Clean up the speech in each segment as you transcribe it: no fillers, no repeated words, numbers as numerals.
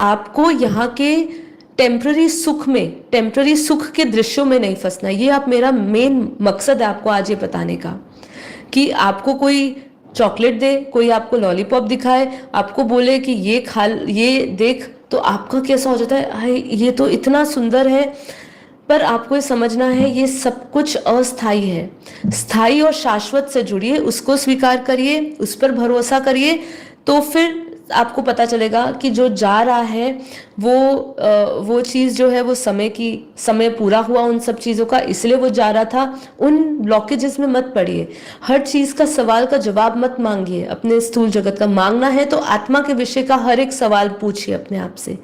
आपको यहाँ के टेम्पररी सुख के दृश्यों में नहीं फंसना। ये आप मेरा मेन मकसद है आपको आज ये बताने का, कि आपको कोई चॉकलेट दे, कोई आपको लॉलीपॉप दिखाए, आपको बोले कि ये खा, ये देख, तो आपका कैसा हो जाता है, हाय ये तो इतना सुंदर है। पर आपको ये समझना है ये सब कुछ अस्थाई है। स्थायी और शाश्वत से जुड़िए, उसको स्वीकार करिए, उस पर भरोसा करिए, तो फिर आपको पता चलेगा कि जो जा रहा है वो चीज़ जो है वो समय पूरा हुआ उन सब चीज़ों का, इसलिए वो जा रहा था। उन ब्लॉकेजेस में मत पड़िए, हर चीज़ का सवाल का जवाब मत मांगिए। अपने स्थूल जगत का मांगना है तो आत्मा के विषय का हर एक सवाल पूछिए अपने आप से,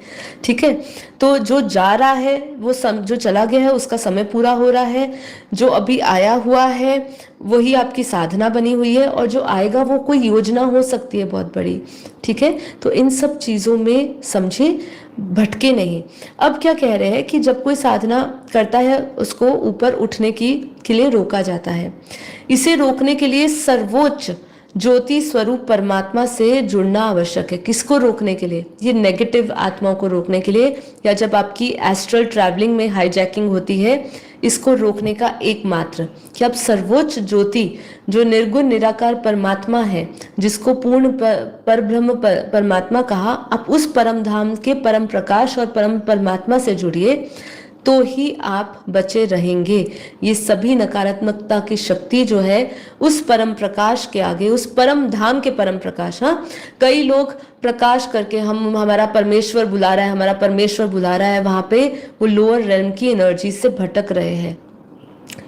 ठीक है। तो जो जा रहा है वो जो चला गया है उसका समय पूरा हो रहा है, जो अभी आया हुआ है वही आपकी साधना बनी हुई है, और जो आएगा वो कोई योजना हो सकती है बहुत बड़ी, ठीक है। तो इन सब चीज़ों में समझे, भटके नहीं। अब क्या कह रहे हैं कि जब कोई साधना करता है उसको ऊपर उठने के लिए रोका जाता है। इसे रोकने के लिए सर्वोच्च ज्योति स्वरूप परमात्मा से जुड़ना आवश्यक है। किसको रोकने के लिए? ये नेगेटिव आत्माओं को रोकने के लिए, या जब आपकी एस्ट्रल ट्रैवलिंग में हाईजैकिंग होती है, इसको रोकने का एकमात्र कि आप सर्वोच्च ज्योति जो निर्गुण निराकार परमात्मा है, जिसको पूर्ण परब्रह्म परमात्मा कहा, आप उस परम धाम के परम प्रकाश और परम परमात्मा से जुड़िए, तो ही आप बचे रहेंगे। ये सभी नकारात्मकता की शक्ति जो है उस परम प्रकाश के आगे, उस परम धाम के परम प्रकाश, हाँ, कई लोग प्रकाश करके हमारा परमेश्वर बुला रहा है, हमारा परमेश्वर बुला रहा है, वहां पे वो लोअर रेल्म की एनर्जी से भटक रहे हैं,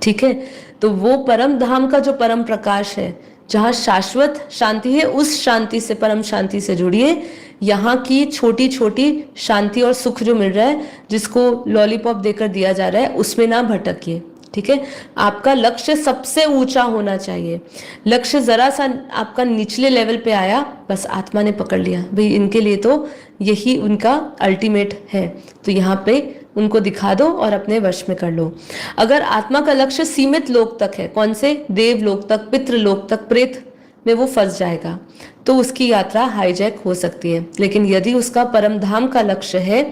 ठीक है। तो वो परम धाम का जो परम प्रकाश है, जहाँ शाश्वत शांति है, उस शांति से, परम शांति से जुड़िए। यहाँ की छोटी छोटी शांति और सुख जो मिल रहा है, जिसको लॉलीपॉप देकर दिया जा रहा है, उसमें ना भटकिए, ठीक है। आपका लक्ष्य सबसे ऊंचा होना चाहिए। लक्ष्य जरा सा आपका निचले लेवल पे आया, बस आत्मा ने पकड़ लिया, भाई इनके लिए तो यही उनका अल्टीमेट है, तो यहाँ पे उनको दिखा दो और अपने वश में कर लो। अगर आत्मा का लक्ष्य सीमित लोक तक है, कौन से? देव लोक तक, पितृ लोक तक, प्रेत में वो फंस जाएगा, तो उसकी यात्रा हाईजैक हो सकती है। लेकिन यदि उसका परम धाम का लक्ष्य है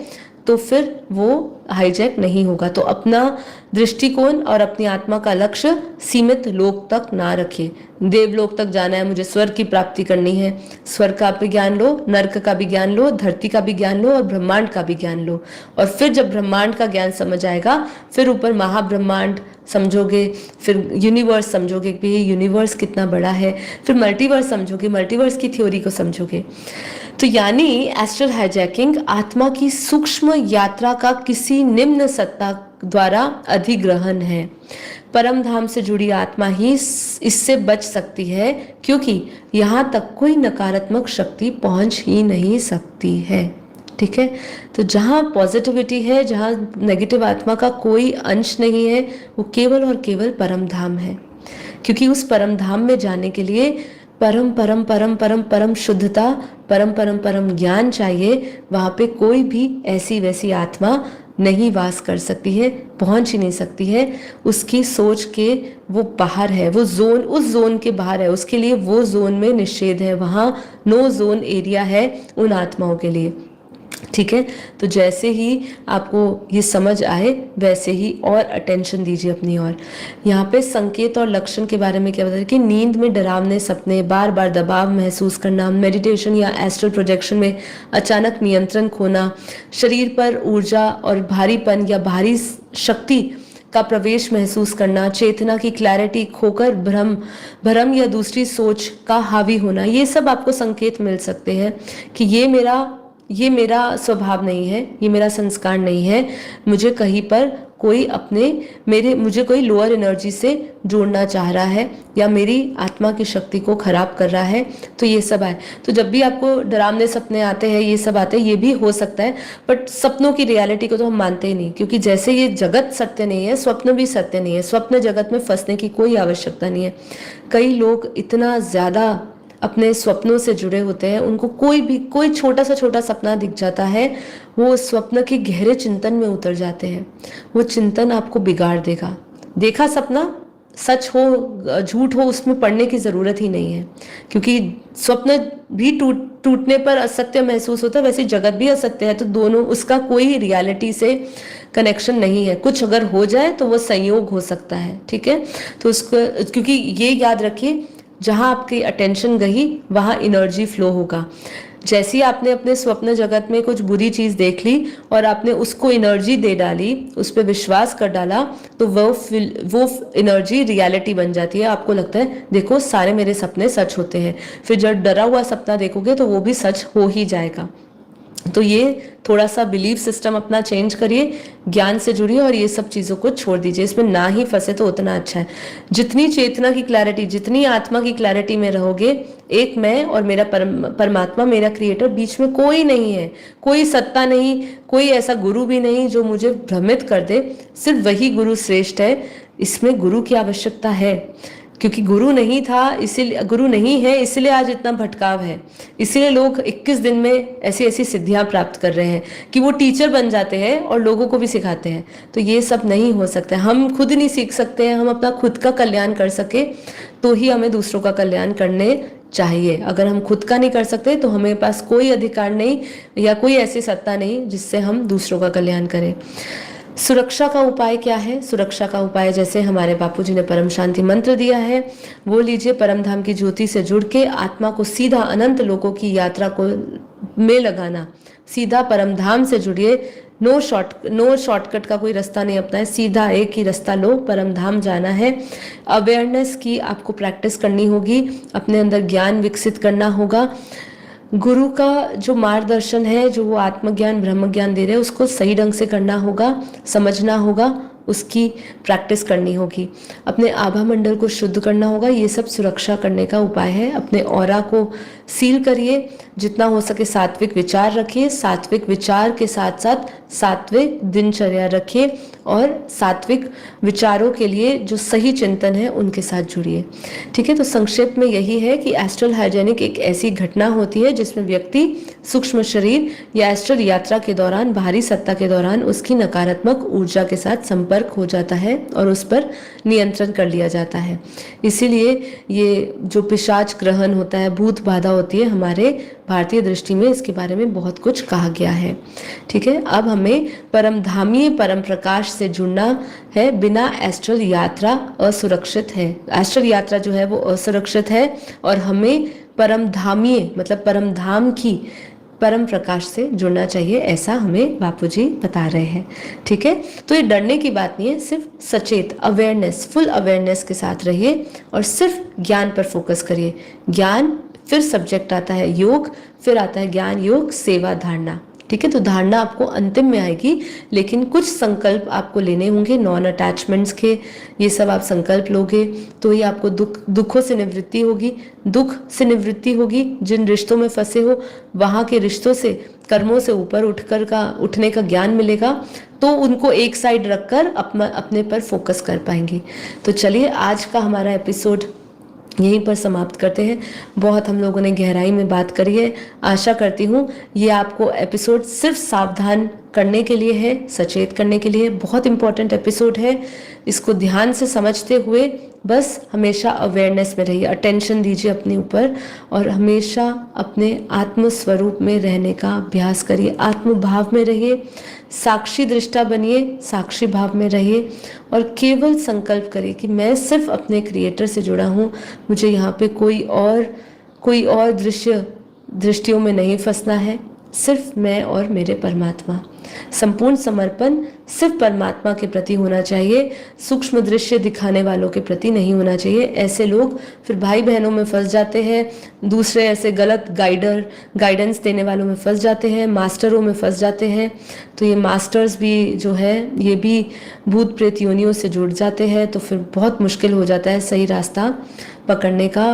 तो फिर वो हाईजैक नहीं होगा। तो अपना दृष्टिकोण और अपनी आत्मा का लक्ष्य सीमित लोक तक ना रखिए। देवलोक तक जाना है, मुझे स्वर्ग की प्राप्ति करनी है, स्वर्ग का भी ज्ञान लो, नर्क का भी ज्ञान लो, धरती का भी ज्ञान लो और ब्रह्मांड का भी ज्ञान लो। और फिर जब ब्रह्मांड का ज्ञान समझ आएगा, फिर ऊपर महाब्रह्मांड समझोगे, फिर यूनिवर्स समझोगे कि ये यूनिवर्स कितना बड़ा है, फिर मल्टीवर्स समझोगे, मल्टीवर्स की थ्योरी को समझोगे। तो यानी एस्ट्रल हाईजैकिंग आत्मा की सूक्ष्म यात्रा का किसी निम्न सत्ता द्वारा अधिग्रहण है। परम धाम से जुड़ी आत्मा ही इससे बच सकती है, क्योंकि यहाँ तक कोई नकारात्मक शक्ति पहुंच ही नहीं सकती है, ठीक है। तो जहाँ पॉजिटिविटी है, जहाँ नेगेटिव आत्मा का कोई अंश नहीं है, वो केवल और केवल परम धाम है। क्योंकि उस परम धाम में जाने के लिए परम परम परम परम परम शुद्धता, परम परम परम ज्ञान चाहिए। वहाँ पे कोई भी ऐसी वैसी आत्मा नहीं वास कर सकती है, पहुंच ही नहीं सकती है। उसकी सोच के वो बाहर है, वो जोन उस जोन के बाहर है, उसके लिए वो जोन में निषेध है, वहाँ नो जोन एरिया है उन आत्माओं के लिए, ठीक है। तो जैसे ही आपको ये समझ आए वैसे ही और अटेंशन दीजिए अपनी ओर। यहाँ पे संकेत और लक्षण के बारे में क्या बताया कि नींद में डरावने सपने, बार बार दबाव महसूस करना, मेडिटेशन या एस्ट्रल प्रोजेक्शन में अचानक नियंत्रण खोना, शरीर पर ऊर्जा और भारीपन या भारी शक्ति का प्रवेश महसूस करना, चेतना की क्लैरिटी खोकर भ्रम या दूसरी सोच का हावी होना, ये सब आपको संकेत मिल सकते हैं कि ये मेरा स्वभाव नहीं है, ये मेरा संस्कार नहीं है, मुझे कहीं पर कोई मुझे कोई लोअर एनर्जी से जोड़ना चाह रहा है या मेरी आत्मा की शक्ति को खराब कर रहा है। तो ये सब है। तो जब भी आपको डरावने सपने आते हैं, ये सब आते हैं, ये भी हो सकता है, बट सपनों की रियलिटी को तो हम मानते ही नहीं, क्योंकि जैसे ये जगत सत्य नहीं है, स्वप्न भी सत्य नहीं है। स्वप्न जगत में फंसने की कोई आवश्यकता नहीं है। कई लोग इतना ज्यादा अपने स्वप्नों से जुड़े होते हैं, उनको कोई छोटा सा सपना दिख जाता है, वो स्वप्न के गहरे चिंतन में उतर जाते हैं। वो चिंतन आपको बिगाड़ देगा। देखा सपना, सच हो झूठ हो उसमें पढ़ने की ज़रूरत ही नहीं है, क्योंकि स्वप्न भी टूटने पर असत्य महसूस होता है, वैसे जगत भी असत्य है, तो दोनों उसका कोई रियलिटी से कनेक्शन नहीं है। कुछ अगर हो जाए तो वो संयोग हो सकता है, ठीक है। तो उसको, क्योंकि ये याद रखिए, जहाँ आपकी अटेंशन गई वहाँ एनर्जी फ्लो होगा। जैसे ही आपने अपने स्वप्न जगत में कुछ बुरी चीज देख ली और आपने उसको एनर्जी दे डाली, उस पर विश्वास कर डाला, तो वो एनर्जी रियलिटी बन जाती है। आपको लगता है देखो सारे मेरे सपने सच होते हैं, फिर जब डरा हुआ सपना देखोगे तो वो भी सच हो ही जाएगा। तो ये थोड़ा सा बिलीफ सिस्टम अपना चेंज करिए, ज्ञान से जुड़िए और ये सब चीज़ों को छोड़ दीजिए, इसमें ना ही फंसे तो उतना अच्छा है। जितनी चेतना की क्लैरिटी, जितनी आत्मा की क्लैरिटी में रहोगे, एक मैं और मेरा परमात्मा, मेरा क्रिएटर, बीच में कोई नहीं है, कोई सत्ता नहीं, कोई ऐसा गुरु भी नहीं जो मुझे भ्रमित कर दे। सिर्फ वही गुरु श्रेष्ठ है, इसमें गुरु की आवश्यकता है, क्योंकि गुरु नहीं था, इसीलिए गुरु नहीं है, इसलिए आज इतना भटकाव है। इसीलिए लोग 21 दिन में ऐसी ऐसी सिद्धियां प्राप्त कर रहे हैं कि वो टीचर बन जाते हैं और लोगों को भी सिखाते हैं। तो ये सब नहीं हो सकता, हम खुद नहीं सीख सकते हैं। हम अपना खुद का कल्याण कर सके तो ही हमें दूसरों का कल्याण करने चाहिए। अगर हम खुद का नहीं कर सकते तो हमें पास कोई अधिकार नहीं या कोई ऐसी सत्ता नहीं जिससे हम दूसरों का कल्याण करें। सुरक्षा का उपाय क्या है? सुरक्षा का उपाय जैसे हमारे बापूजी ने परम शांति मंत्र दिया है वो लीजिए। परम धाम की ज्योति से जुड़ के आत्मा को सीधा अनंत लोकों की यात्रा को में लगाना। सीधा परम धाम से जुड़िए, नो शॉर्टकट का कोई रास्ता नहीं अपना है, सीधा एक ही रास्ता लो, परम धाम जाना है। अवेयरनेस की आपको प्रैक्टिस करनी होगी, अपने अंदर ज्ञान विकसित करना होगा। गुरु का जो मार्गदर्शन है, जो वो आत्मज्ञान ब्रह्म ज्ञान दे रहे हैं, उसको सही ढंग से करना होगा, समझना होगा, उसकी प्रैक्टिस करनी होगी। अपने आभा मंडल को शुद्ध करना होगा। ये सब सुरक्षा करने का उपाय है। अपने ऑरा को सील करिए, जितना हो सके सात्विक विचार रखिए, सात्विक विचार के साथ साथ सात्विक दिनचर्या रखिए और सात्विक विचारों के लिए जो सही चिंतन है उनके साथ जुड़िए, ठीक है। तो संक्षेप में यही है कि एस्ट्रल हाइजेनिक एक ऐसी घटना होती है जिसमें व्यक्ति सूक्ष्म शरीर या एस्ट्रल यात्रा के दौरान, बाहरी सत्ता के दौरान उसकी नकारात्मक ऊर्जा के साथ संपर्क हो जाता है और उस पर नियंत्रण कर लिया जाता है। इसीलिए ये जो पिशाच ग्रहण होता है, भूत बाधा होती है, हमारे भारतीय दृष्टि में इसके बारे में बहुत कुछ कहा गया है, ठीक है। अब हमें परमधामी परम प्रकाश से जुड़ना है। बिना एस्ट्रल यात्रा असुरक्षित है, एस्ट्रल यात्रा जो है वो असुरक्षित है और हमें परमधामी मतलब परम धाम की परम प्रकाश से जुड़ना चाहिए, ऐसा हमें बापूजी बता रहे हैं, ठीक है। तो ये डरने की बात नहीं है, सिर्फ सचेत अवेयरनेस, फुल अवेयरनेस के साथ रहिए और सिर्फ ज्ञान पर फोकस करिए। ज्ञान, फिर सब्जेक्ट आता है योग, फिर आता है ज्ञान योग सेवा धारणा, ठीक है। तो धारणा आपको अंतिम में आएगी, लेकिन कुछ संकल्प आपको लेने होंगे नॉन अटैचमेंट्स के। ये सब आप संकल्प लोगे तो ही आपको दुखों से निवृत्ति होगी। दुख से निवृत्ति होगी, जिन रिश्तों में फंसे हो वहाँ के रिश्तों से, कर्मों से ऊपर उठने का ज्ञान मिलेगा, तो उनको एक साइड रखकर अपने पर फोकस कर पाएंगे। तो चलिए आज का हमारा एपिसोड यहीं पर समाप्त करते हैं। बहुत हम लोगों ने गहराई में बात करी है। आशा करती हूँ ये आपको एपिसोड सिर्फ सावधान करने के लिए है, सचेत करने के लिए। बहुत इंपॉर्टेंट एपिसोड है, इसको ध्यान से समझते हुए बस हमेशा अवेयरनेस में रहिए, अटेंशन दीजिए अपने ऊपर और हमेशा अपने आत्म स्वरूप में रहने का अभ्यास करिए। आत्म भाव में रहिए, साक्षी दृष्टा बनिए, साक्षी भाव में रहिए और केवल संकल्प करिए कि मैं सिर्फ अपने क्रिएटर से जुड़ा हूँ। मुझे यहाँ पे कोई और दृष्टियों में नहीं फंसना है, सिर्फ मैं और मेरे परमात्मा। संपूर्ण समर्पण सिर्फ परमात्मा के प्रति होना चाहिए, सूक्ष्म दृश्य दिखाने वालों के प्रति नहीं होना चाहिए। ऐसे लोग फिर भाई बहनों में फंस जाते हैं, दूसरे ऐसे गलत गाइडेंस देने वालों में फंस जाते हैं, मास्टरों में फंस जाते हैं। तो ये मास्टर्स भी जो है ये भी भूत प्रेत योनियों से जुड़ जाते हैं, तो फिर बहुत मुश्किल हो जाता है सही रास्ता पकड़ने का।